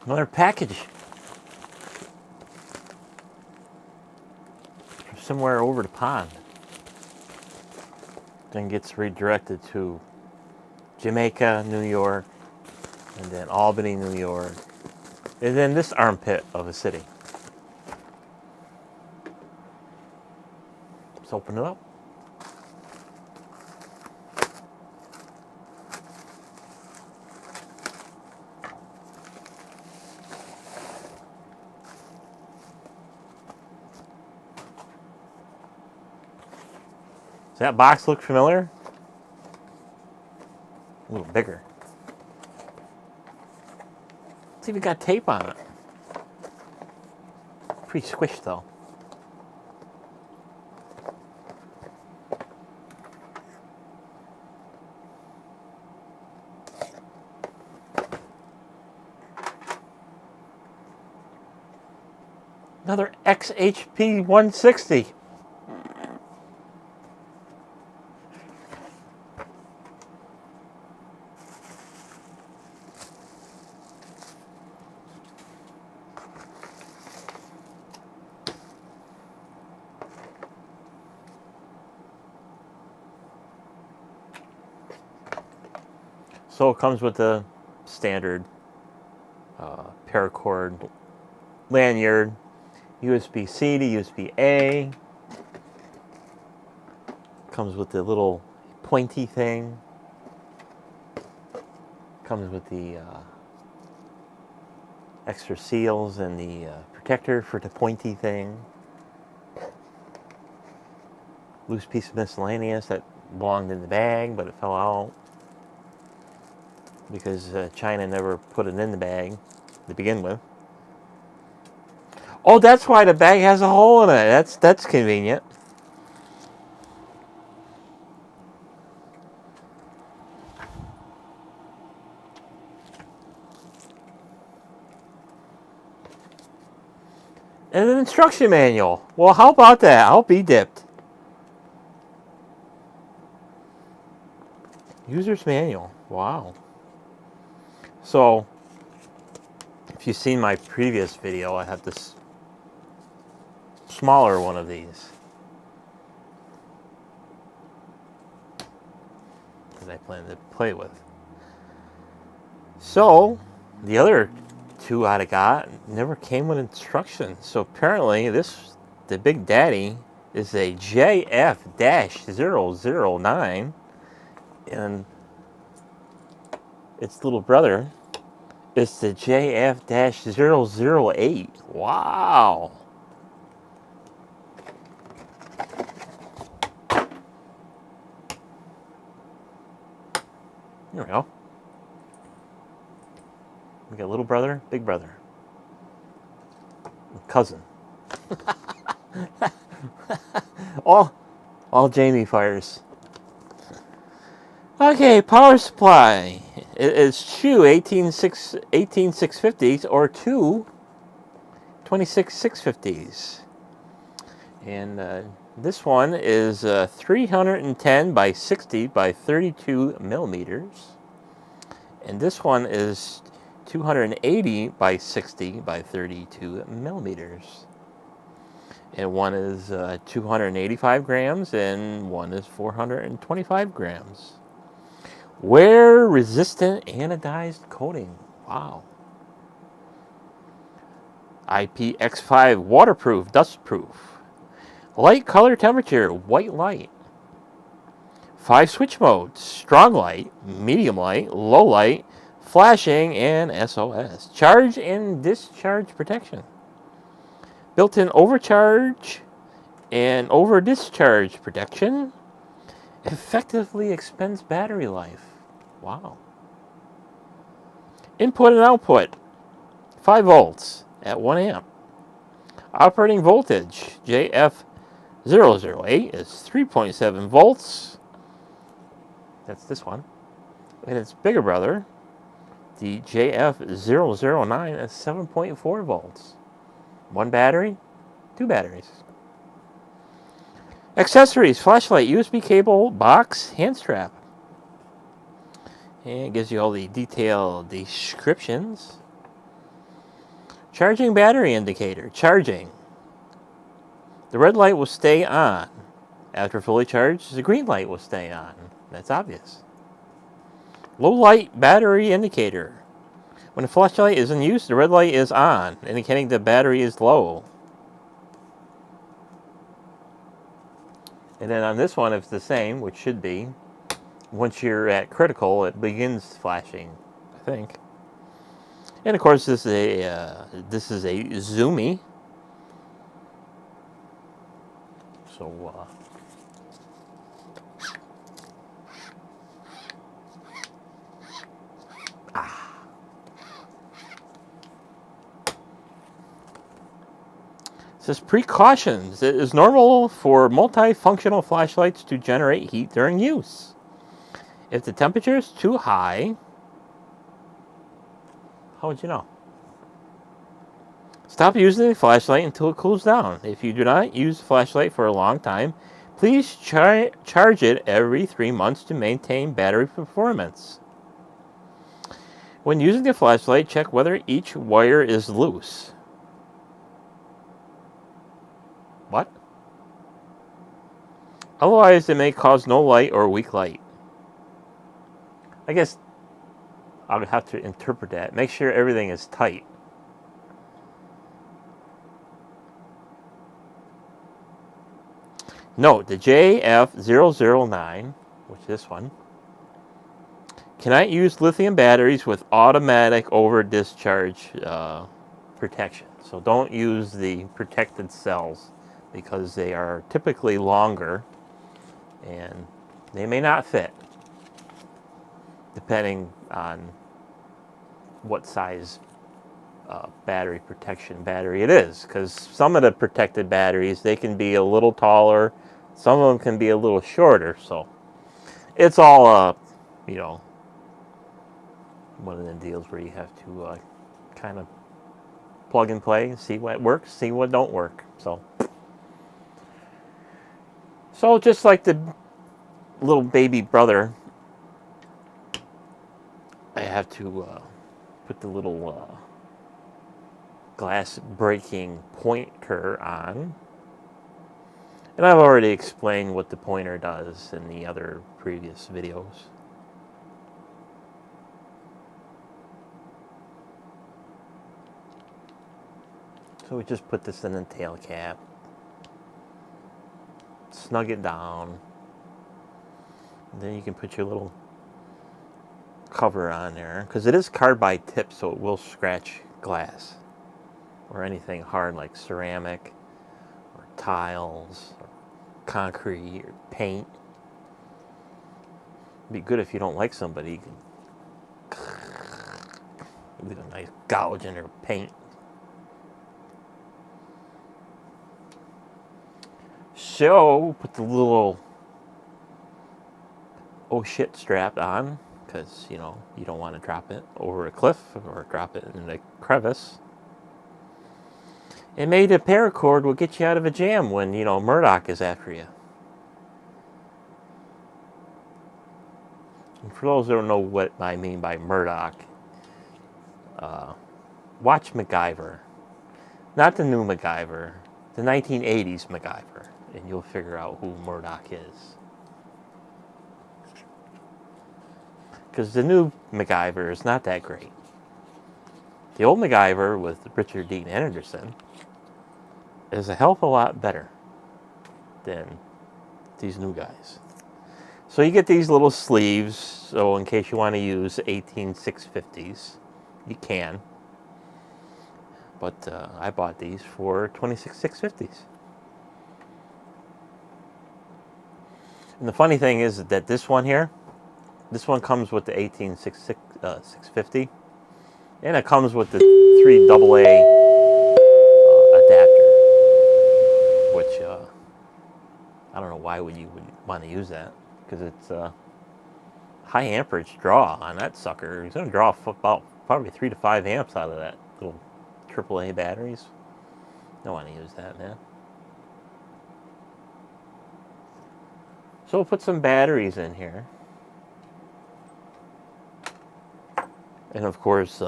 Another package from somewhere over the pond. Then gets redirected to Jamaica, New York, and then Albany, New York, and then this armpit of a city. Let's open it up. Does that box look familiar? A little bigger. It's even got tape on it. Pretty squished though. Another XHP 160. So it comes with the standard paracord lanyard, USB-C to USB-A. Comes with the little pointy thing. Comes with the extra seals and the protector for the pointy thing. Loose piece of miscellaneous that belonged in the bag, but it fell out because China never put it in the bag to begin with. Oh, that's why the bag has a hole in it. That's convenient. And an instruction manual. Well, how about that? I'll be dipped. User's manual. Wow. So, if you've seen my previous video, I have this smaller one of these that I plan to play with. So, the other two I got never came with instructions. So apparently the Big Daddy is a JF-009 and its little brother is the JF-008. Wow. There we go. We got little brother, big brother, cousin. all JamieFires. Okay, power supply. It is two 18650s or two 26650s. And this one is 310 by 60 by 32 millimeters. And this one is 280 by 60 by 32 millimeters. And one is 285 grams and one is 425 grams. Wear-resistant anodized coating. Wow. IPX5 waterproof, dustproof. Light color temperature, white light. 5 switch modes, strong light, medium light, low light, flashing, and SOS. Charge and discharge protection. Built-in overcharge and over-discharge protection. Effectively extends battery life. Wow. Input and output. 5 volts at 1 amp. Operating voltage, JF008 is 3.7 volts. That's this one. And its bigger brother, the JF009, is 7.4 volts. 1 battery, 2 batteries. Accessories, flashlight, USB cable, box, hand strap. And it gives you all the detailed descriptions. Charging battery indicator. Charging. The red light will stay on. After fully charged, the green light will stay on. That's obvious. Low light battery indicator. When the flashlight is in use, the red light is on, indicating the battery is low. And then on this one, it's the same, which should be. Once you're at critical, it begins flashing, I think. And of course, this is a Zoomy. So it says precautions. It is normal for multifunctional flashlights to generate heat during use. If the temperature is too high, how would you know? Stop using the flashlight until it cools down. If you do not use the flashlight for a long time, please charge it every 3 months to maintain battery performance. When using the flashlight, check whether each wire is loose. What? Otherwise, it may cause no light or weak light. I guess I'll have to interpret that. Make sure everything is tight. Note, the JF009, which is this one, cannot use lithium batteries with automatic over-discharge protection. So don't use the protected cells because they are typically longer and they may not fit depending on what size battery protection battery it is. Because some of the protected batteries, they can be a little taller, some of them can be a little shorter. So it's all, you know, one of the deals where you have to kind of plug and play, see what works, see what don't work. So just like the little baby brother, I have to put the little glass breaking pointer on. And I've already explained what the pointer does in the other previous videos. So we just put this in the tail cap, snug it down, and then you can put your little cover on there, because it is carbide tip, so it will scratch glass or anything hard like ceramic or tiles or concrete or paint. It'd be good if you don't like somebody, you can leave a nice gouge in their paint. So put the little oh shit strap on, because you know you don't want to drop it over a cliff or drop it in a crevice. And maybe the paracord will get you out of a jam when, you know, Murdoch is after you. And for those who don't know what I mean by Murdoch, watch MacGyver. Not the new MacGyver, the 1980s MacGyver, and you'll figure out who Murdoch is. Because the new MacGyver is not that great. The old MacGyver with Richard Dean Anderson is a hell of a lot better than these new guys. So you get these little sleeves, so in case you want to use 18650s, you can. But I bought these for 26650s. And the funny thing is that this one here, this one comes with the 18650, and it comes with the 3 AA adapter, which I don't know why you would want to use that, because it's high amperage draw on that sucker. It's going to draw about probably 3 to 5 amps out of that little AAA batteries. Don't want to use that, man. So we'll put some batteries in here. And of course,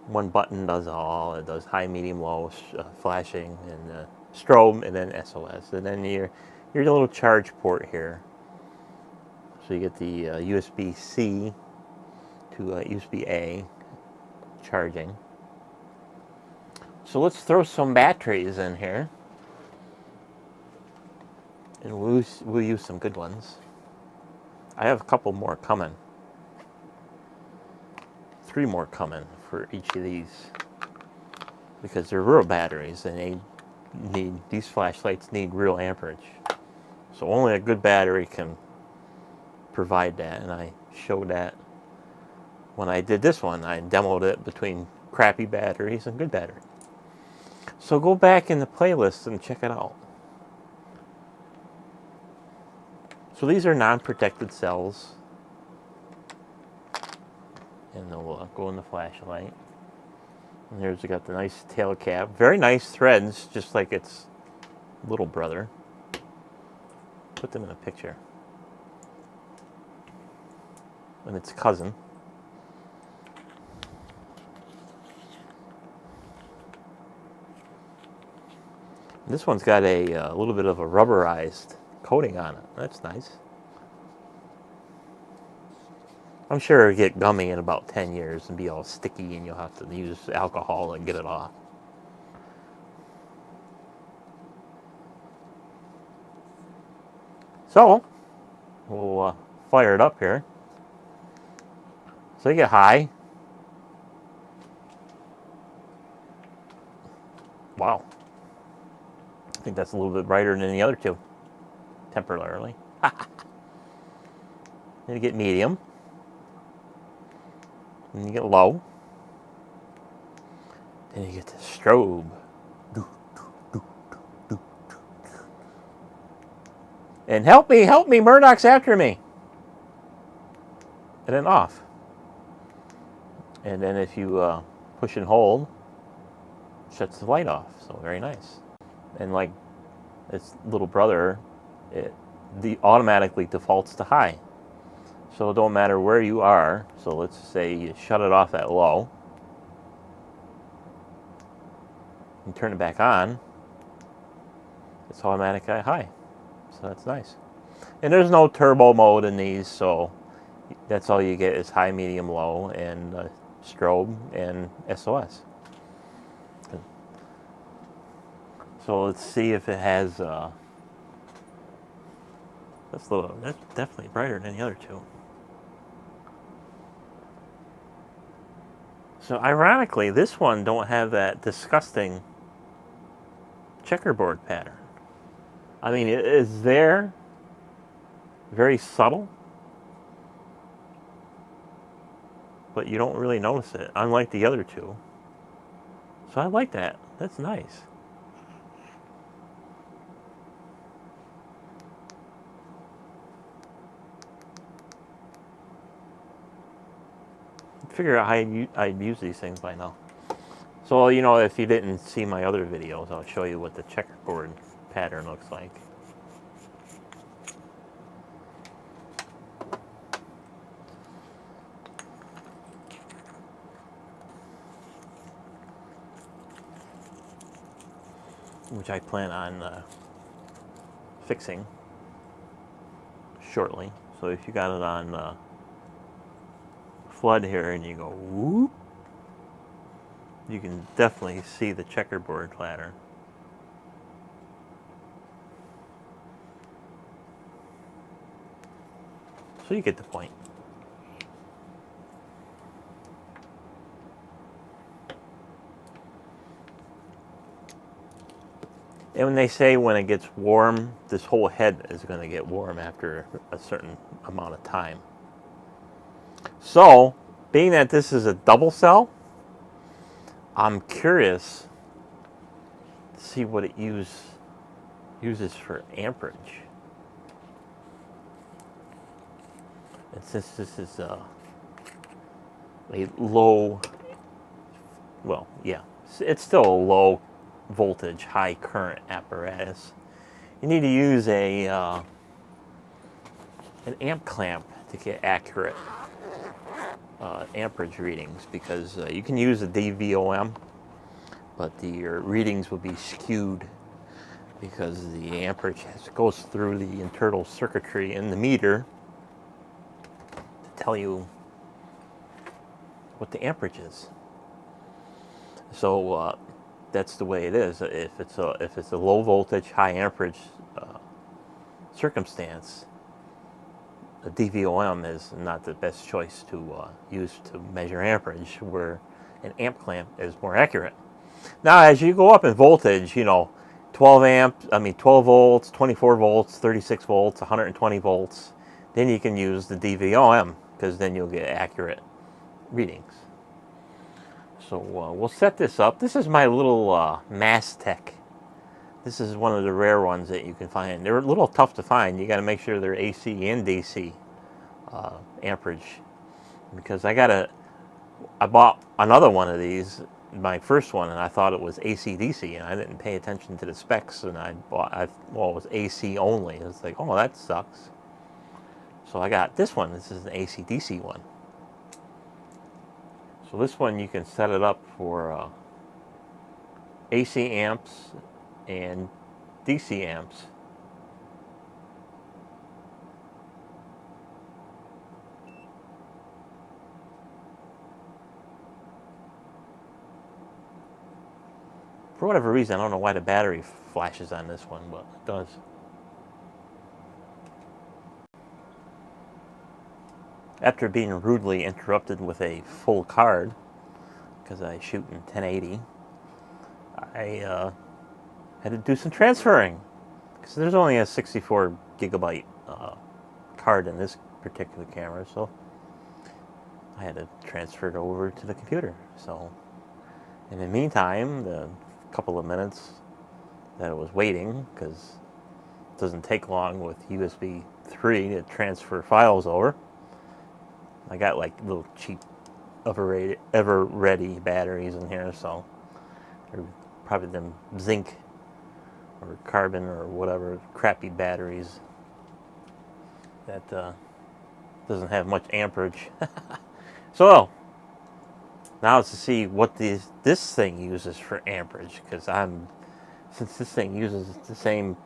One button does all. It does high, medium, low, flashing, and strobe, and then SOS. And then your little charge port here. So you get the USB-C to USB-A charging. So let's throw some batteries in here. And we'll use some good ones. I have a couple more coming. 3 more coming for each of these. Because they're real batteries and these flashlights need real amperage. So only a good battery can provide that, and I showed that when I did this one. I demoed it between crappy batteries and good batteries. So go back in the playlist and check it out. So these are non-protected cells, and they'll go in the flashlight. And here's we got the nice tail cap, very nice threads, just like its little brother. Put them in a picture. And its cousin. This one's got a little bit of a rubberized coating on it. That's nice. I'm sure it'll get gummy in about 10 years and be all sticky, and you'll have to use alcohol and get it off. So, we'll fire it up here. So you get high. Wow. I think that's a little bit brighter than the other two, temporarily. Then you get medium. Then you get low. Then you get the strobe. And help me, Murdoch's after me. And then off. And then if you push and hold, it shuts the light off. So very nice. And like its little brother, it automatically defaults to high. So it don't matter where you are. So let's say you shut it off at low. And turn it back on. It's automatic at high. So that's nice. And there's no turbo mode in these, so that's all you get is high, medium, low, and strobe and SOS. So let's see if it has. That's definitely brighter than the other two. So ironically, this one don't have that disgusting checkerboard pattern. I mean, it is there, very subtle, but you don't really notice it, unlike the other two. So I like that. That's nice. Figure out how I'd use these things by now. So, you know, if you didn't see my other videos, I'll show you what the checkerboard pattern looks like. Which I plan on fixing shortly. So if you got it on flood here and you go whoop, you can definitely see the checkerboard pattern. So you get the point. And when they say when it gets warm, this whole head is going to get warm after a certain amount of time. So, being that this is a double cell, I'm curious to see what it uses for amperage. And since this is a low, well, yeah, it's still a low voltage, high current apparatus, you need to use an amp clamp to get accurate amperage readings, because you can use a DVOM, but your readings will be skewed because the amperage goes through the internal circuitry in the meter to tell you what the amperage is. So that's the way it is. If it's a low voltage, high amperage circumstance, a DVOM is not the best choice to use to measure amperage, where an amp clamp is more accurate. Now, as you go up in voltage, 12 volts, 24 volts, 36 volts, 120 volts, then you can use the DVOM, because then you'll get accurate readings. So we'll set this up. This is my little Mass Tech. This is one of the rare ones that you can find. They're a little tough to find. You got to make sure they're AC and DC amperage, because I bought another one of these, my first one, and I thought it was AC/DC, and I didn't pay attention to the specs, and it was AC only. It's like, oh, that sucks. So I got this one. This is an AC/DC one. So this one, you can set it up for AC amps and DC amps. For whatever reason, I don't know why the battery flashes on this one, but it does. After being rudely interrupted with a full card, because I shoot in 1080, I had to do some transferring, because there's only a 64 gigabyte card in this particular camera, so I had to transfer it over to the computer. So in the meantime, the couple of minutes that I was waiting, because it doesn't take long with USB 3 to transfer files over, I got like little cheap ever ready batteries in here, so they're probably them zinc or carbon or whatever crappy batteries that doesn't have much amperage. So now it's to see what this thing uses for amperage, because since this thing uses the same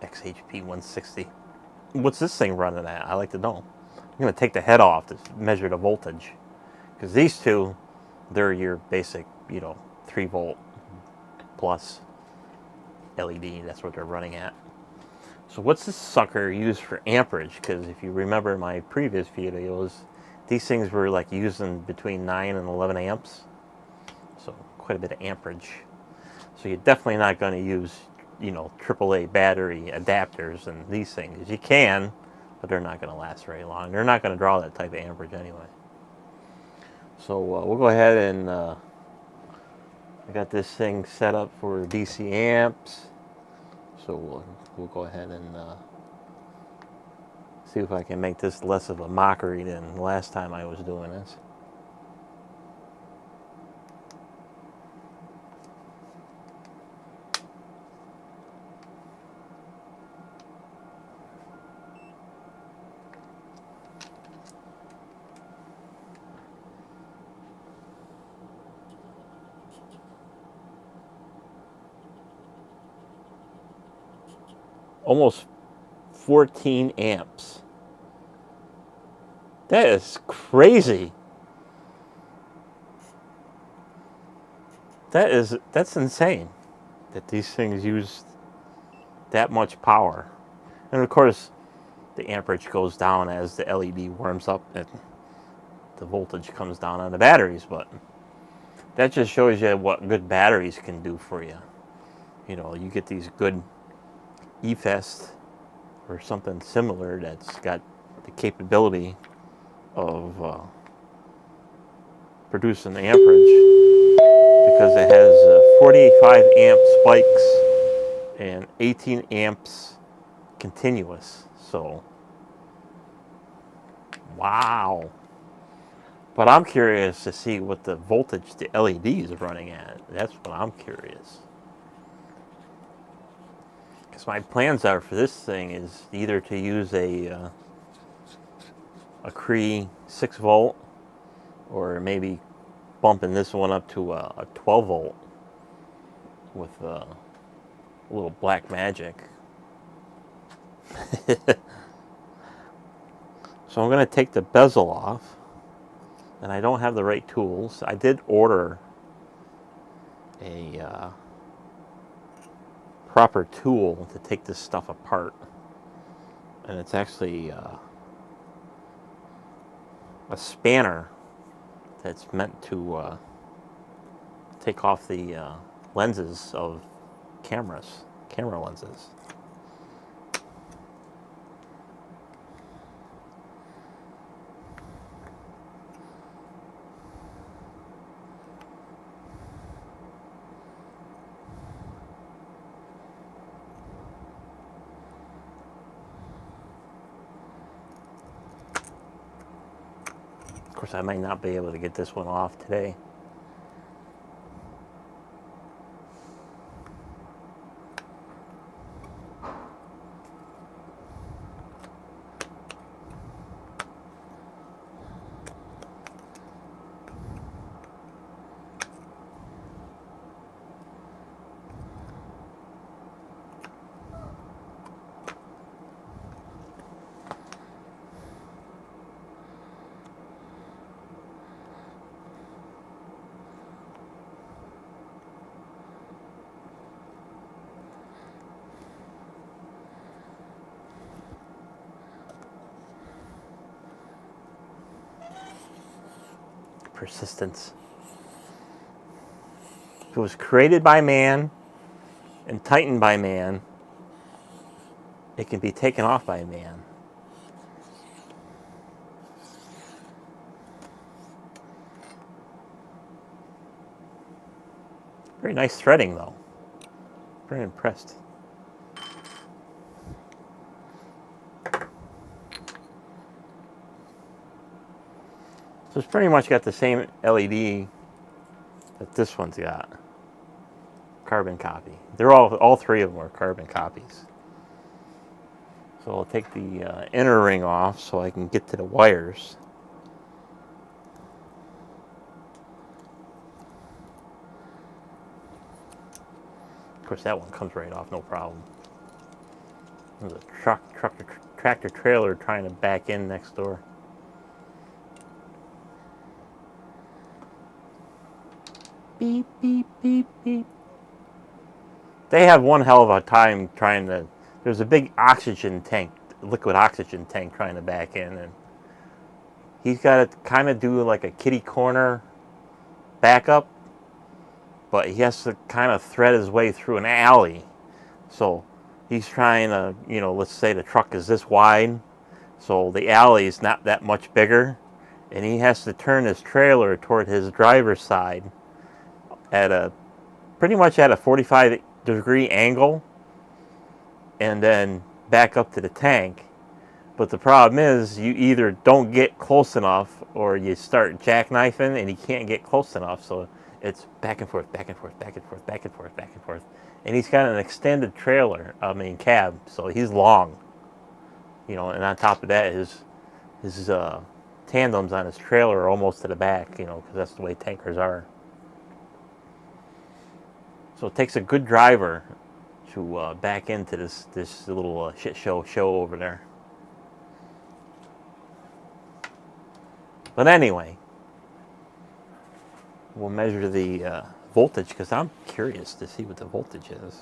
XHP 160, what's this thing running at? I like to know. I'm going to take the head off to measure the voltage, because these two, they're your basic, 3 volt plus LED. That's what they're running at. So what's this sucker used for amperage? Because if you remember my previous videos, these things were like using between 9 and 11 amps. So quite a bit of amperage. So you're definitely not going to use, AAA battery adapters and these things. You can, but they're not going to last very long. They're not going to draw that type of amperage anyway. So we'll go ahead and I got this thing set up for DC amps. So we'll go ahead and see if I can make this less of a mockery than the last time I was doing this. Almost 14 amps. That is crazy. That's insane that these things use that much power. And of course, the amperage goes down as the LED warms up and the voltage comes down on the batteries, but that just shows you what good batteries can do for you. You get these good eFest or something similar that's got the capability of producing amperage, because it has 45 amp spikes and 18 amps continuous. So, wow. But I'm curious to see what the voltage the LED is running at. That's what I'm curious. Because my plans are for this thing is either to use a a Cree 6 volt, or maybe bumping this one up to a 12 volt with a little black magic. So I'm going to take the bezel off, and I don't have the right tools. I did order a proper tool to take this stuff apart, and it's actually a spanner that's meant to take off the lenses of camera lenses. Of course, I might not be able to get this one off today. Persistence. If it was created by man and tightened by man, it can be taken off by man. Very nice threading, though. Very impressed. So it's pretty much got the same LED that this one's got. Carbon copy. They're all three of them are carbon copies. So I'll take the inner ring off so I can get to the wires. Of course, that one comes right off, no problem. There's a tractor trailer trying to back in next door. Beep, beep, beep, beep. They have one hell of a time trying to... There's a big oxygen tank, liquid oxygen tank trying to back in, and he's got to kind of do like a kitty corner backup, but he has to kind of thread his way through an alley. So he's trying to, let's say the truck is this wide, so the alley is not that much bigger, and he has to turn his trailer toward his driver's side at pretty much at a 45-degree angle, and then back up to the tank. But the problem is, you either don't get close enough, or you start jackknifing and you can't get close enough. So it's back and forth, back and forth, back and forth, back and forth, back and forth. And he's got an extended cab, so he's long. And on top of that, his tandems on his trailer are almost to the back, because that's the way tankers are. So it takes a good driver to back into this little shit show over there. But anyway, we'll measure the voltage, because I'm curious to see what the voltage is.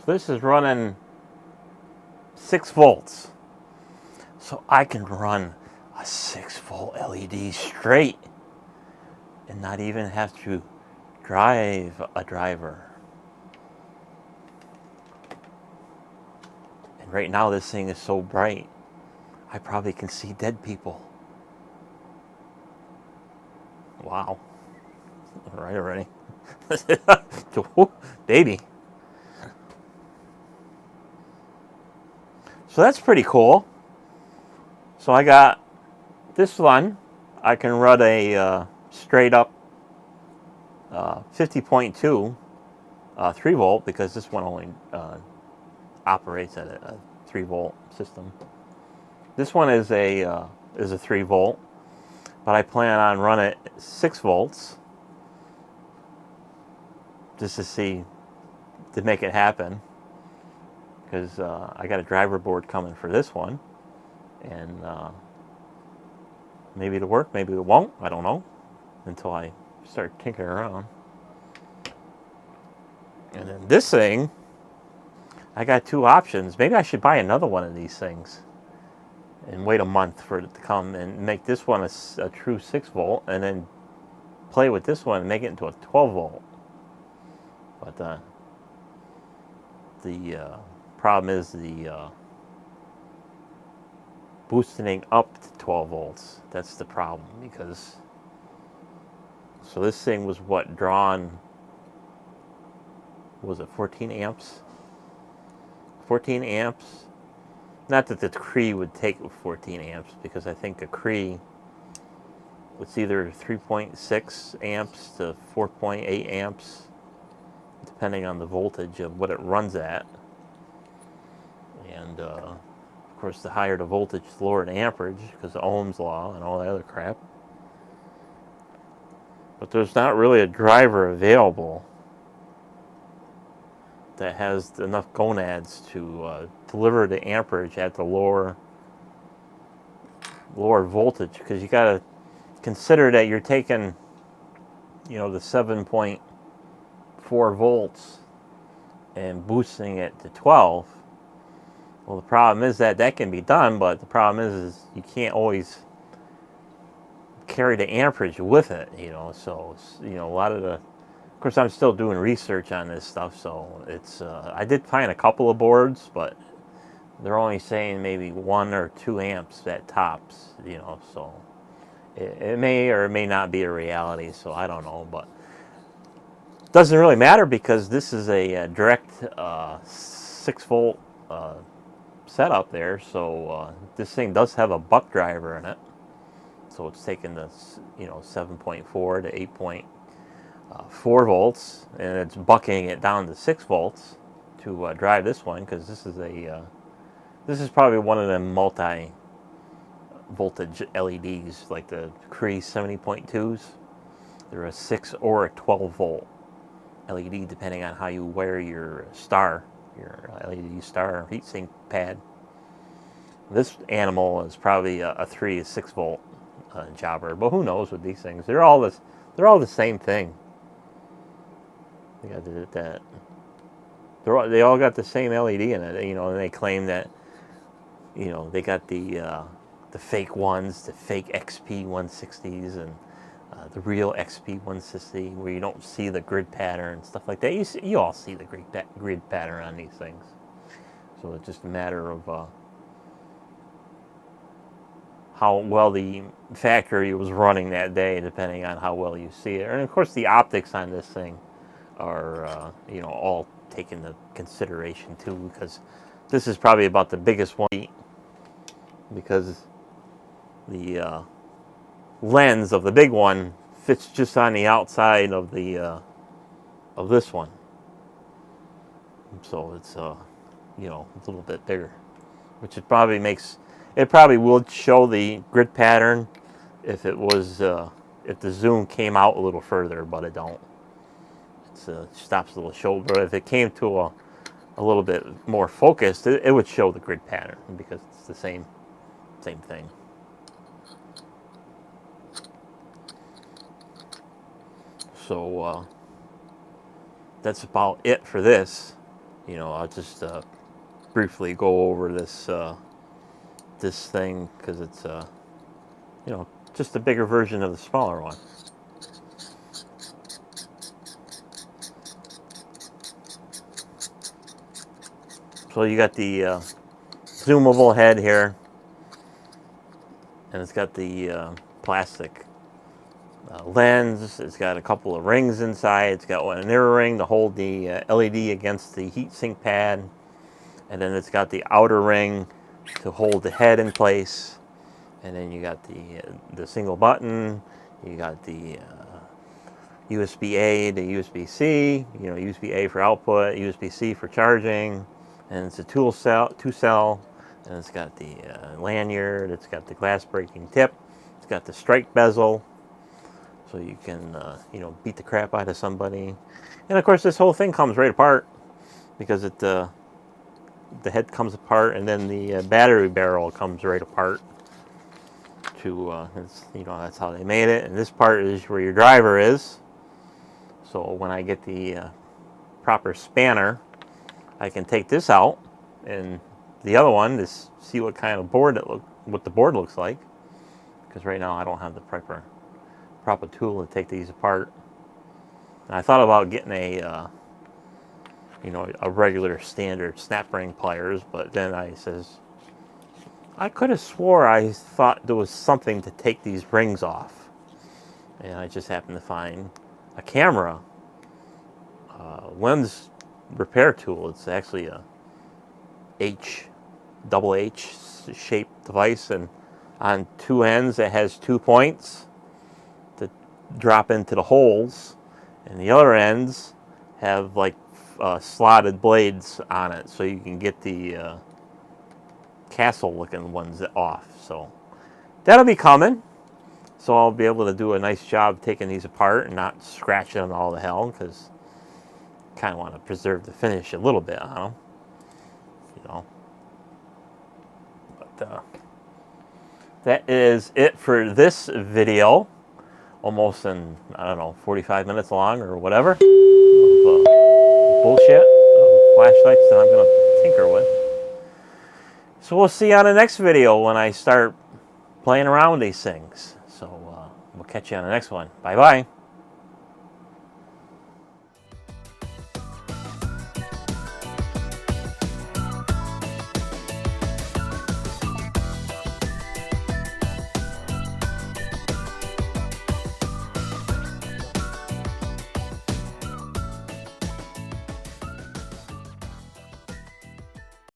So this is running 6 volts. So I can run a 6-volt LED straight and not even have to drive a driver. And right now this thing is so bright, I probably can see dead people. Wow. All right already. Baby. So that's pretty cool. So I got this one. I can run a straight up 50.2 3 volt, because this one only operates at a 3 volt system. This one is a 3 volt, but I plan on running it 6 volts just to make it happen, because I got a driver board coming for this one, and maybe it'll work, maybe it won't. I don't know until I start tinkering around. And then this thing, I got 2 options. Maybe I should buy another one of these things and wait a month for it to come and make this one a true 6 volt, and then play with this one and make it into a 12 volt. But the problem is the boosting up to 12 volts. That's the problem, because so this thing was drawn, was it 14 amps? 14 amps. Not that the Cree would take 14 amps, because I think a Cree, it's either 3.6 amps to 4.8 amps, depending on the voltage of what it runs at. And of course, the higher the voltage, the lower the amperage, because of Ohm's law and all that other crap. But there's not really a driver available that has enough gonads to deliver the amperage at the lower voltage, because you got to consider that you're taking, the 7.4 volts and boosting it to 12. Well, the problem is that can be done, but the problem is you can't always carry the amperage with it, so a lot of the, of course, I'm still doing research on this stuff, so it's I did find a couple of boards, but they're only saying maybe 1 or 2 amps at tops, so it may or may not be a reality, so I don't know, but it doesn't really matter, because this is a direct 6 volt setup there, so this thing does have a buck driver in it, so it's taking the 7.4 to 8.4 volts, and it's bucking it down to 6 volts to drive this one, because this is probably one of them multi voltage LEDs, like the Cree 70.2s. They're a 6 or a 12 volt LED, depending on how you wear your LED star heatsink pad. This animal is probably a 3 to 6 volt jobber, but who knows with these things? They're all the same thing. They got that. They all got the same LED in it, and they claim that, they got the fake ones, the fake XP 160s, and the real XP 160, where you don't see the grid pattern and stuff like that. You all see the grid pattern on these things. So it's just a matter of how well the factory was running that day, depending on how well you see it. And of course, the optics on this thing are all taken into consideration too, because this is probably about the biggest one, because the lens of the big one fits just on the outside of the of this one, so it's a little bit bigger, which it probably will show the grid pattern if it was if the zoom came out a little further, but it don't. It stops a little shoulder. If it came to a little bit more focused, it would show the grid pattern, because it's the same thing. So that's about it for this. you know, I'll just briefly go over this this thing because it's you know, just a bigger version of the smaller one. So you got the zoomable head here, and it's got the plastic lens. It's got a couple of rings inside. It's got an inner ring to hold the LED against the heatsink pad, and then it's got the outer ring to hold the head in place. And then you got the single button. You got the USB-A to USB-C. You know, USB-A for output, USB-C for charging, and it's a two cell. And it's got the lanyard. It's got the glass breaking tip. It's got the strike bezel, so you can you know, beat the crap out of somebody. And of course, this whole thing comes right apart because it the head comes apart, and then the battery barrel comes right apart. It's, you know, that's how they made it. And this part is where your driver is. So when I get the proper spanner, I can take this out and the other one to see what kind of board what the board looks like. Because right now I don't have the proper tool to take these apart. And I thought about getting a you know, a regular standard snap ring pliers, but then I says, I could have swore I thought there was something to take these rings off. And I just happened to find a camera lens repair tool. It's actually a double H shaped device, and on two ends it has 2 points to drop into the holes, and the other ends have like slotted blades on it, so you can get the castle looking ones off. So that'll be coming, so I'll be able to do a nice job taking these apart and not scratching them all to hell, because I kind of want to preserve the finish a little bit on them, you know. But that is it for this video, almost in, I don't know, 45 minutes long or whatever of bullshit of flashlights that I'm going to tinker with. So we'll see you on the next video when I start playing around with these things. So we'll catch you on the next one. Bye-bye.